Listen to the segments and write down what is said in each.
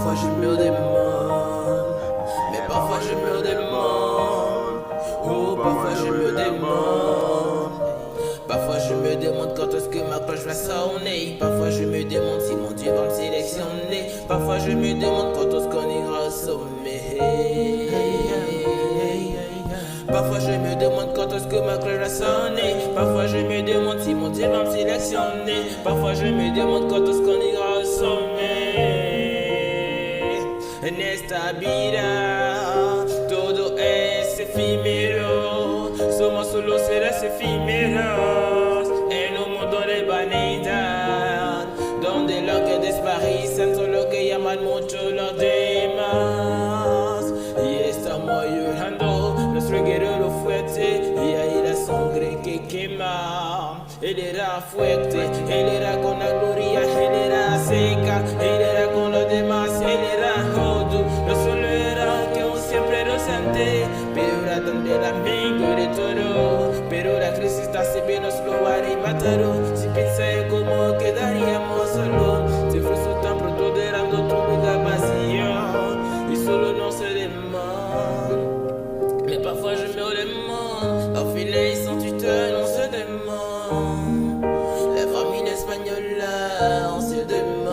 parfois je me demande, mais parfois je me demande, oh parfois je me demande, parfois je me demande quand est-ce que ma cloche va sonner, parfois je me demande si mon Dieu va me sélectionner, parfois je me demande quand est-ce qu'on ira au sommet. Parfois je me demande quand est-ce que ma cloche va sonner, parfois je me demande si mon Dieu va me sélectionner, parfois je me demande quand est-ce qu'on ira au sommet. Nesta vida todo es efímero, somos solo seres efímeros en un mundo de vanidad, donde lo que desparecen son lo que llaman mucho los demás. Y estamos llorando, nuestro guerrero fuerte, y ahí la sangre que quema. Él era fuerte, él era con la gloria, él era seca, él era con los demás, él era todo. No solo era que un siempre docente, pero era también amigo de todo. Pero la crisis está siempre nos lo arrebatado. Si pensé cómo quedaríamos solos, se fue su tan pronto derramando tu lugar vacío, y solo no se demande. Mais parfois je me demande, au filet sans tutelle on se demande, la famille espagnole là on se demande.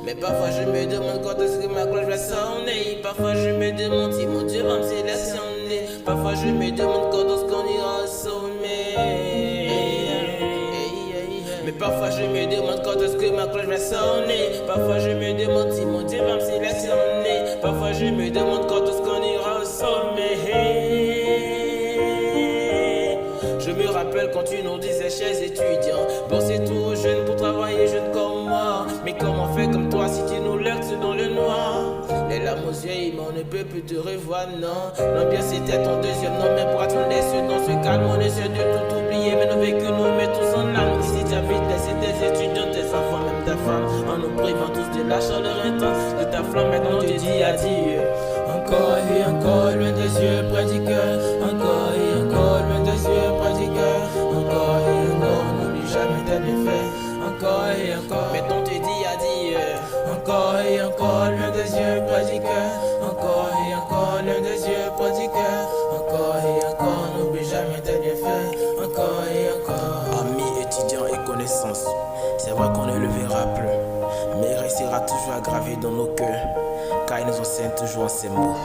Mais parfois je me demande quand est-ce que ma cloche va sonner, parfois je me demande si mon Dieu va me sélectionner, parfois je me demande quand est-ce qu'on ira au sommet. Mais parfois je me demande quand est-ce que ma cloche va sonner, parfois je me demande si mon Dieu va me sélectionner, parfois je me demande quand est-ce qu'on ira au sommet. Je me rappelle quand tu nous disais chers étudiants, bon c'est trop jeune pour travailler jeune comme moi, mais comment faire comme toi si tu nous laisses dans le noir? Les larmes aux yeux, mais on ne peut plus te revoir, non. L'ambiance était ton deuxième nom, mais pour être laissé dans ce calme, on essaie de tout oublier, mais nos vécus nous mettent tous en larmes. Ici t'habites, laissé tes étudiants, tes enfants, même ta femme, en nous privant tous de la chaleur intense de ta flamme. Maintenant tu dis adieu, encore et encore, loin des yeux, près du cœur, encore et encore, loin des yeux, près du cœur, encore et encore, n'oublie jamais tes méfaits, encore et encore, maintenant tu dis adieu, encore et encore, loin des yeux, près du cœur, encore et encore, loin des yeux, près du cœur, encore et encore, n'oublie jamais tes méfaits, encore et encore. Amis, étudiants et connaissances, c'est vrai qu'on ne le verra plus, mais il restera toujours gravé dans nos cœurs, car il nous enseigne toujours en ces mots.